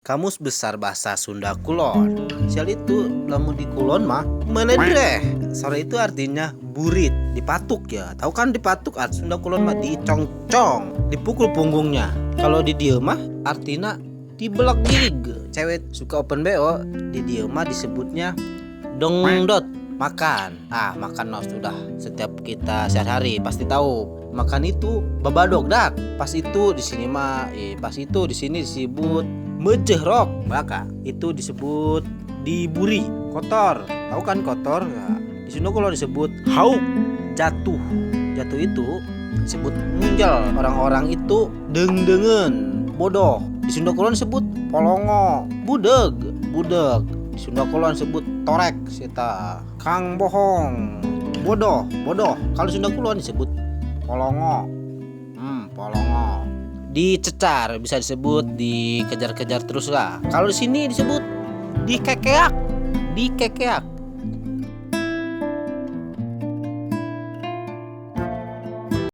Kamus Besar Bahasa Sunda Kulon. Sial itu lamun di Kulon mah menedreh. Sore itu artinya burit, dipatuk ya. Tahu kan dipatuk Sunda Kulon mah dicongcong, dipukul punggungnya. Kalau di dieu mah artinya dibelak girig. Cewek suka open BO, di dieu mah disebutnya dongdot, makan. Makan no sudah. Setiap kita sehari-hari pasti tahu. Makan itu babadog dak. Pas itu di sini mah pas itu di sini disebut mejehrok. Maka itu disebut diburi, kotor. Tahu kan kotor? Nah, di sini kalau disebut hauk, jatuh. Jatuh itu disebut nunjal. Orang-orang itu deng-dengen, bodoh. Di Sunda Kulon disebut polongo, budeg, budeg. Di Sunda Kulon disebut torek, sita, kang bohong, bodoh, bodoh. Kalau Sunda Kulon disebut polongo, polongo. Dicecar, bisa disebut dikejar-kejar terus lah. Kalau di sini disebut dikekeak, dikekeak.